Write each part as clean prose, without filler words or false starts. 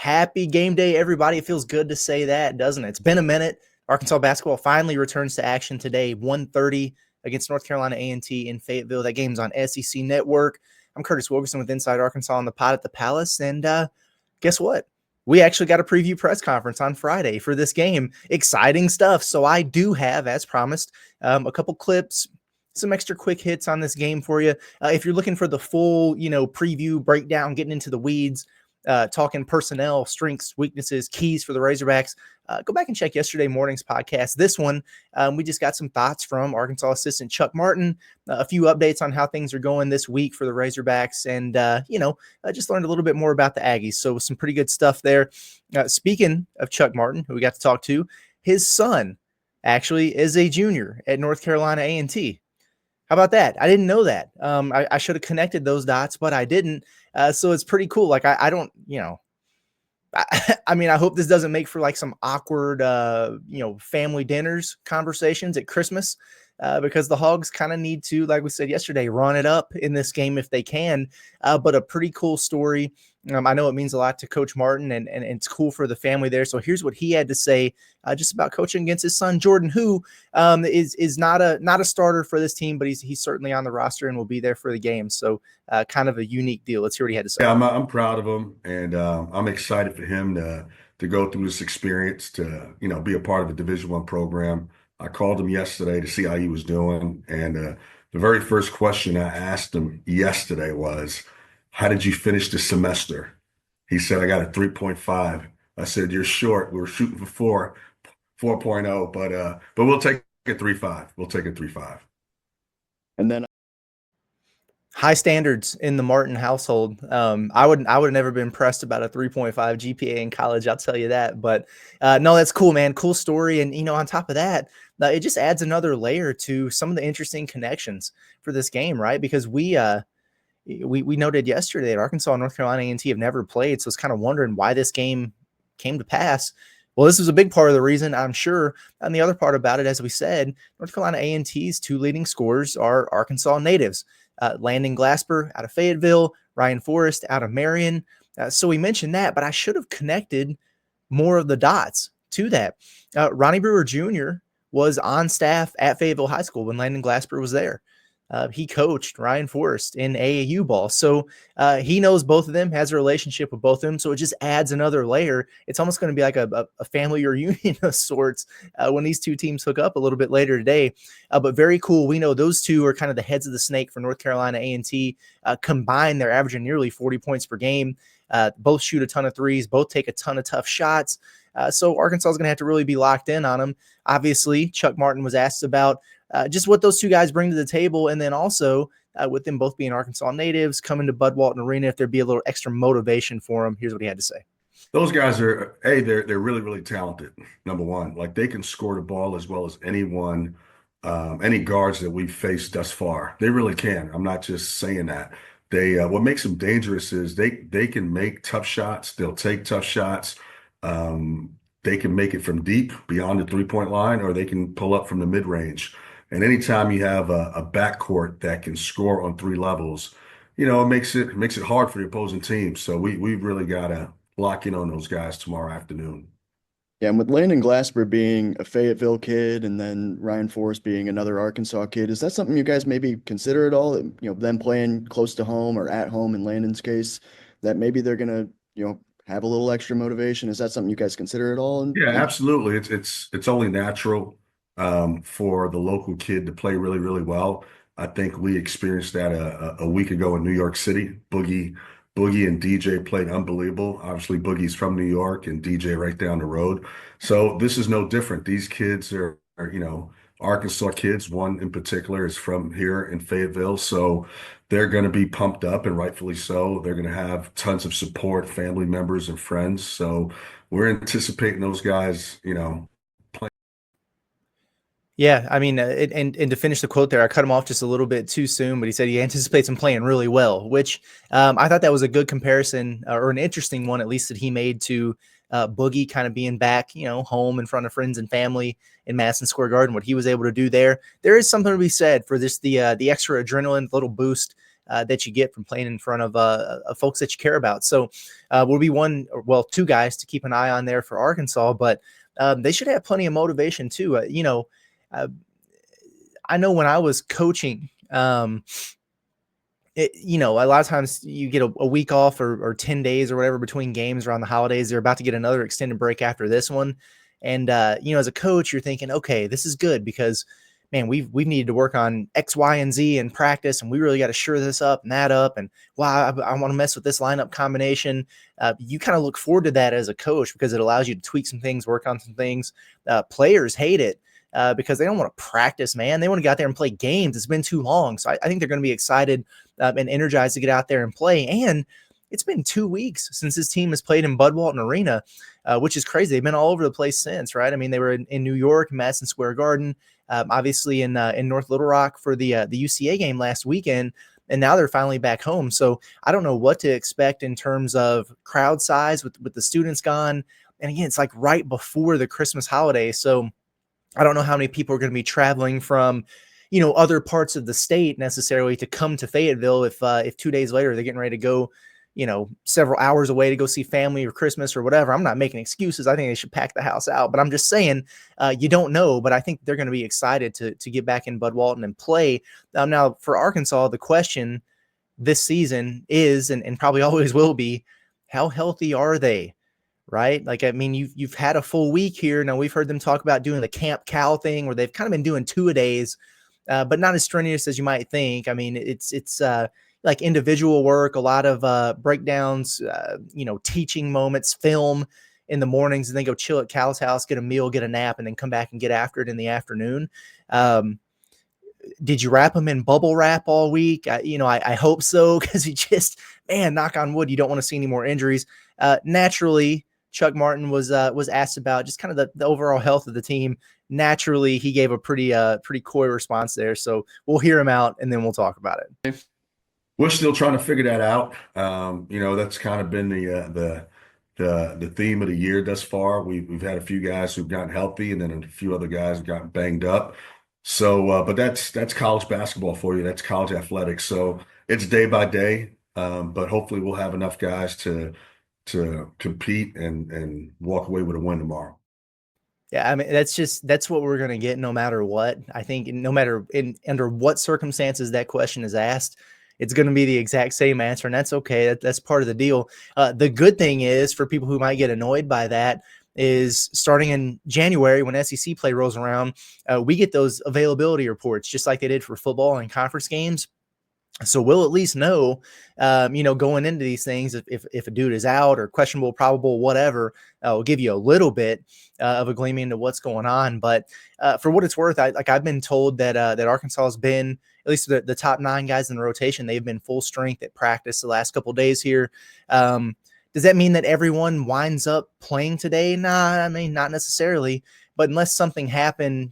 Happy game day, everybody. It feels good to say that, doesn't it? It's been a minute. Arkansas basketball finally returns to action today, 1:30 against North Carolina A&T in Fayetteville. That game's on SEC Network. I'm Curtis Wilkerson with Inside Arkansas on the pod at the Palace. And guess what? We actually got a preview press conference on Friday for this game. Exciting stuff. So I do have, as promised, a couple clips, some extra quick hits on this game for you. If you're looking for the full, preview, breakdown, getting into the weeds, talking personnel, strengths, weaknesses, keys for the Razorbacks, go back and check yesterday morning's podcast. This one, we just got some thoughts from Arkansas assistant Chuck Martin, a few updates on how things are going this week for the Razorbacks, and, I just learned a little bit more about the Aggies. So some pretty good stuff there. Speaking of Chuck Martin, who we got to talk to, his son actually is a junior at North Carolina A&T. How about that? I didn't know that. I should have connected those dots, but I didn't. So it's pretty cool. Like, I don't, I hope this doesn't make for like some awkward, family dinners conversations at Christmas, because the Hogs kind of need to, like we said yesterday, run it up in this game if they can. But a pretty cool story. I know it means a lot to Coach Martin, and it's cool for the family there. So here's what he had to say just about coaching against his son Jordan, who is not a starter for this team, but he's certainly on the roster and will be there for the game. So kind of a unique deal. Let's hear what he had to say. Yeah, I'm proud of him, and I'm excited for him to go through this experience, to be a part of a Division I program. I called him yesterday to see how he was doing, and the very first question I asked him yesterday was, "How did you finish the semester?" He said, "I got a 3.5." I said, "You're short. We were shooting for 4.0, but we'll take a 3.5. We'll take a 3.5." And then high standards in the Martin household. I would have never been impressed about a 3.5 GPA in college. I'll tell you that. But no, that's cool, man. Cool story. And on top of that, it just adds another layer to some of the interesting connections for this game, right? Because we noted yesterday that Arkansas and North Carolina A&T have never played, so it's kind of wondering why this game came to pass. Well, this was a big part of the reason, I'm sure. And the other part about it, as we said, North Carolina A&T's two leading scorers are Arkansas natives. Landon Glasper out of Fayetteville, Ryan Forrest out of Marion. So we mentioned that, but I should have connected more of the dots to that. Ronnie Brewer Jr. was on staff at Fayetteville High School when Landon Glasper was there. He coached Ryan Forrest in AAU ball. So he knows both of them, has a relationship with both of them. So it just adds another layer. It's almost going to be like a family reunion of sorts when these two teams hook up a little bit later today. But very cool. We know those two are kind of the heads of the snake for North Carolina A&T. Combined, they're averaging nearly 40 points per game. Both shoot a ton of threes. Both take a ton of tough shots. So Arkansas is going to have to really be locked in on them. Obviously, Chuck Martin was asked about just what those two guys bring to the table, and then also with them both being Arkansas natives, coming to Bud Walton Arena, if there'd be a little extra motivation for them. Here's what he had to say. Those guys are, they're really, really talented, number one. Like, they can score the ball as well as anyone, any guards that we've faced thus far. They really can. I'm not just saying that. What makes them dangerous is they can make tough shots. They'll take tough shots. They can make it from deep beyond the three-point line, or they can pull up from the mid-range. And anytime you have a backcourt that can score on three levels, it makes it hard for the opposing team. So we've really got to lock in on those guys tomorrow afternoon. Yeah, and with Landon Glasper being a Fayetteville kid and then Ryan Forrest being another Arkansas kid, is that something you guys maybe consider at all? Them playing close to home or at home in Landon's case, that maybe they're gonna, have a little extra motivation. Is that something you guys consider at all? Yeah, absolutely. It's only natural for the local kid to play really, really well. I think we experienced that a week ago in New York City. Boogie and DJ played unbelievable. Obviously, Boogie's from New York and DJ right down the road. So this is no different. These kids are Arkansas kids. One in particular is from here in Fayetteville. So they're going to be pumped up, and rightfully so. They're going to have tons of support, family members and friends. So we're anticipating those guys, playing. Yeah, I mean, and to finish the quote there, I cut him off just a little bit too soon, but he said he anticipates him playing really well, which I thought that was a good comparison, or an interesting one, at least, that he made to Boogie kind of being back, home in front of friends and family in Madison Square Garden, what he was able to do there. There is something to be said for this, the extra adrenaline, little boost that you get from playing in front of folks that you care about. So will be two guys to keep an eye on there for Arkansas, but they should have plenty of motivation too. I know when I was coaching, a lot of times you get a week off or 10 days or whatever between games around the holidays. They're about to get another extended break after this one. And, as a coach, you're thinking, okay, this is good because, man, we've needed to work on X, Y, and Z in practice, and we really got to shore this up and that up. And, wow, I want to mess with this lineup combination. You kind of look forward to that as a coach because it allows you to tweak some things, work on some things. Players hate it. Because they don't want to practice, man. They want to get out there and play games. It's been too long. So I think they're going to be excited and energized to get out there and play. And it's been 2 weeks since this team has played in Bud Walton Arena, which is crazy. They've been all over the place since, right? I mean, they were in New York, Madison Square Garden, obviously in North Little Rock for the UCA game last weekend. And now they're finally back home. So I don't know what to expect in terms of crowd size with the students gone. And again, it's like right before the Christmas holiday. So I don't know how many people are going to be traveling from, other parts of the state necessarily to come to Fayetteville if 2 days later they're getting ready to go, several hours away to go see family or Christmas or whatever. I'm not making excuses. I think they should pack the house out, but I'm just saying you don't know. But I think they're going to be excited to get back in Bud Walton and play. Now for Arkansas, the question this season is, and probably always will be, how healthy are they? Right? Like, I mean, you've had a full week here. Now we've heard them talk about doing the Camp Cal thing where they've kind of been doing 2-a-days, but not as strenuous as you might think. I mean, it's like individual work, a lot of breakdowns, teaching moments, film in the mornings, and then go chill at Cal's house, get a meal, get a nap, and then come back and get after it in the afternoon. Did you wrap them in bubble wrap all week? I hope so, because knock on wood, you don't want to see any more injuries. Naturally, Chuck Martin was asked about just kind of the overall health of the team. Naturally, he gave a pretty coy response there. So we'll hear him out and then we'll talk about it. We're still trying to figure that out. That's kind of been the theme of the year thus far. We've had a few guys who've gotten healthy and then a few other guys have gotten banged up. So, but that's college basketball for you. That's college athletics. So it's day by day. But hopefully we'll have enough guys to compete and walk away with a win tomorrow. Yeah, I mean, that's what we're going to get no matter what. I think no matter under what circumstances that question is asked, it's going to be the exact same answer, and that's okay. That's part of the deal. The good thing is, for people who might get annoyed by that, is starting in January when SEC play rolls around, we get those availability reports just like they did for football and conference games. So we'll at least know, going into these things, if a dude is out or questionable, probable, whatever, we'll give you a little bit of a gleam into what's going on. But for what it's worth, I've been told that Arkansas has been, at least the top 9 guys in the rotation, they've been full strength at practice the last couple of days here. Does that mean that everyone winds up playing today? Nah, I mean, not necessarily. But unless something happened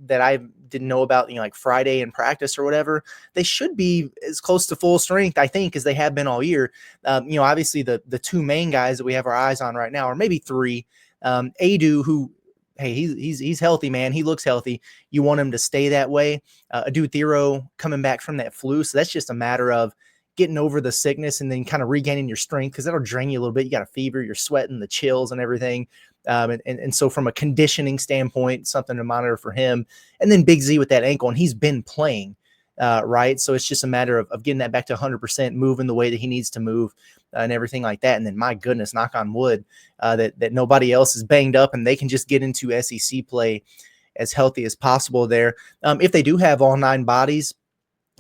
that I didn't know about, like Friday in practice or whatever, they should be as close to full strength, I think, as they have been all year. Obviously the 2 main guys that we have our eyes on right now, or maybe 3. Adu, who, hey, he's healthy, man. He looks healthy. You want him to stay that way. Adu Thero coming back from that flu. So that's just a matter of getting over the sickness and then kind of regaining your strength, because that'll drain you a little bit. You got a fever, you're sweating, the chills and everything. And so from a conditioning standpoint, something to monitor for him. And then Big Z with that ankle, and he's been playing, right? So it's just a matter of getting that back to 100%, moving the way that he needs to move and everything like that. And then, my goodness, knock on wood, that nobody else is banged up and they can just get into SEC play as healthy as possible there. If they do have all 9 bodies,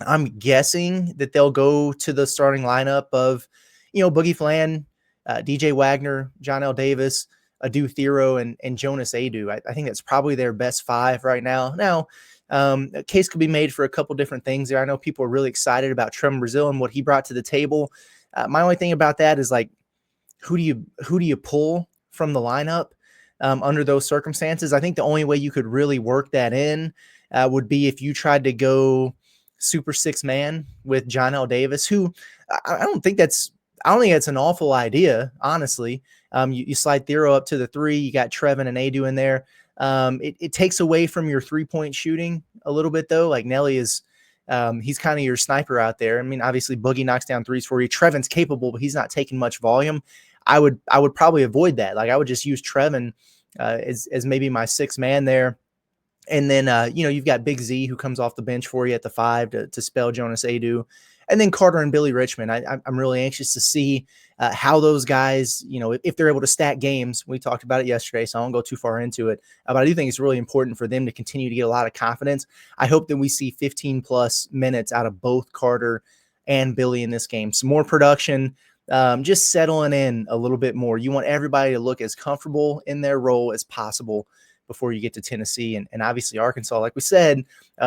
I'm guessing that they'll go to the starting lineup of, Boogie Flan, DJ Wagner, John L. Davis, Adu Thero, and Jonas Adu. I think that's probably their best 5 right now. Now, a case could be made for a couple different things there. I know people are really excited about Trevor Brazile and what he brought to the table. My only thing about that is, like, who do you pull from the lineup under those circumstances? I think the only way you could really work that in would be if you tried to go super 6-man with John L. Davis, who I don't think that's an awful idea, honestly. You slide Thero up to the 3. You got Trevin and Adu in there. It takes away from your 3-point shooting a little bit, though. Like, Nelly is He's kind of your sniper out there. I mean, obviously Boogie knocks down threes for you. Trevin's capable, but he's not taking much volume. I would probably avoid that. Like I would just use Trevin as maybe my sixth man there. And then, you've got Big Z who comes off the bench for you at the 5 to spell Jonas Adu. And then Carter and Billy Richmond. I'm really anxious to see how those guys, if they're able to stack games. We talked about it yesterday, so I won't go too far into it. But I do think it's really important for them to continue to get a lot of confidence. I hope that we see 15-plus minutes out of both Carter and Billy in this game. Some more production, just settling in a little bit more. You want everybody to look as comfortable in their role as possible before you get to Tennessee. And obviously Arkansas, like we said,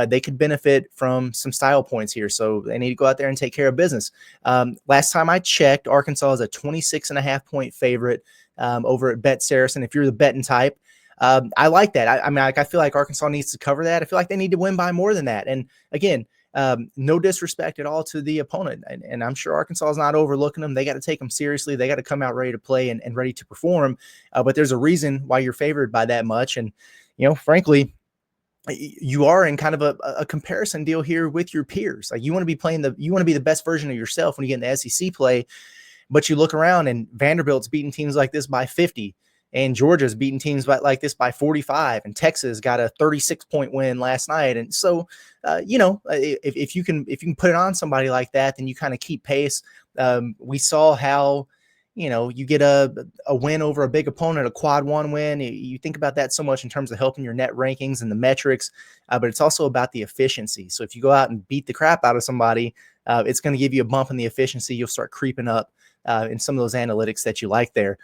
they could benefit from some style points here. So they need to go out there and take care of business. Last time I checked, Arkansas is a 26.5-point favorite over at Bet Saracen. If you're the betting type, I like that. I feel like Arkansas needs to cover that. I feel like they need to win by more than that. And again, no disrespect at all to the opponent. And I'm sure Arkansas is not overlooking them. They got to take them seriously. They got to come out ready to play and ready to perform. But there's a reason why you're favored by that much. And, frankly, you are in kind of a comparison deal here with your peers. Like you want to be the best version of yourself when you get in the SEC play, but you look around and Vanderbilt's beating teams like this by 50. And Georgia's beating teams like this by 45, and Texas got a 36-point win last night. And so, if you can put it on somebody like that, then you kind of keep pace. We saw how, you get a win over a big opponent, a quad 1 win. You think about that so much in terms of helping your net rankings and the metrics, but it's also about the efficiency. So if you go out and beat the crap out of somebody, it's going to give you a bump in the efficiency. You'll start creeping up in some of those analytics that you like there.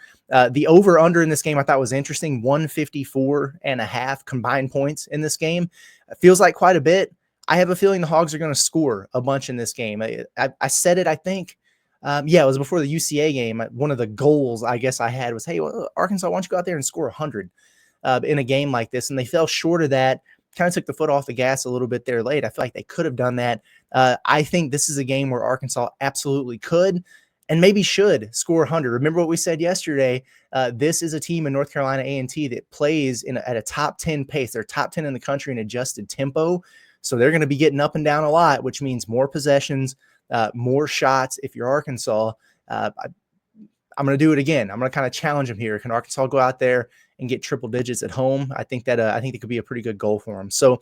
The over-under in this game I thought was interesting, 154.5 combined points in this game. It feels like quite a bit. I have a feeling the Hogs are going to score a bunch in this game. I said it, I think. It was before the UCA game. One of the goals I guess I had was, hey, Arkansas, why don't you go out there and score 100 in a game like this? And they fell short of that. Kind of took the foot off the gas a little bit there late. I feel like they could have done that. I think this is a game where Arkansas absolutely could and maybe should score 100. Remember what we said yesterday. This is a team in North Carolina A&T that plays at a top 10 pace. They're top 10 in the country in adjusted tempo. So they're going to be getting up and down a lot, which means more possessions, more shots. If you're Arkansas, I'm going to do it again. I'm going to kind of challenge them here. Can Arkansas go out there and get triple digits at home? I think it could be a pretty good goal for them. So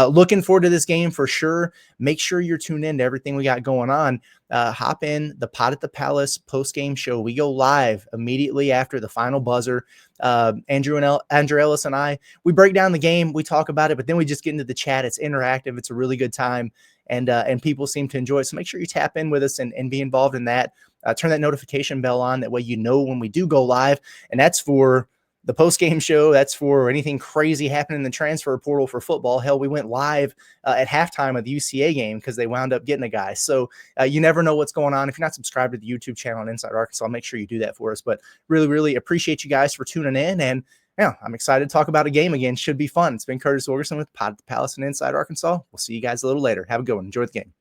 looking forward to this game for sure. Make sure you're tuned in to everything we got going on. Hop in the Pot at the Palace post-game show. We go live immediately after the final buzzer. Andrew Ellis and I, we break down the game. We talk about it, but then we just get into the chat. It's interactive. It's a really good time. And people seem to enjoy it. So make sure you tap in with us and be involved in that. Turn that notification bell on. That way you know when we do go live. And that's for the post-game show. That's for anything crazy happening in the transfer portal for football. Hell, we went live at halftime of the UCA game because they wound up getting a guy. So you never know what's going on. If you're not subscribed to the YouTube channel on Inside Arkansas, make sure you do that for us. But really, really appreciate you guys for tuning in. And yeah, I'm excited to talk about a game again. Should be fun. It's been Curtis Wilkerson with Pod at the Palace and Inside Arkansas. We'll see you guys a little later. Have a good one. Enjoy the game.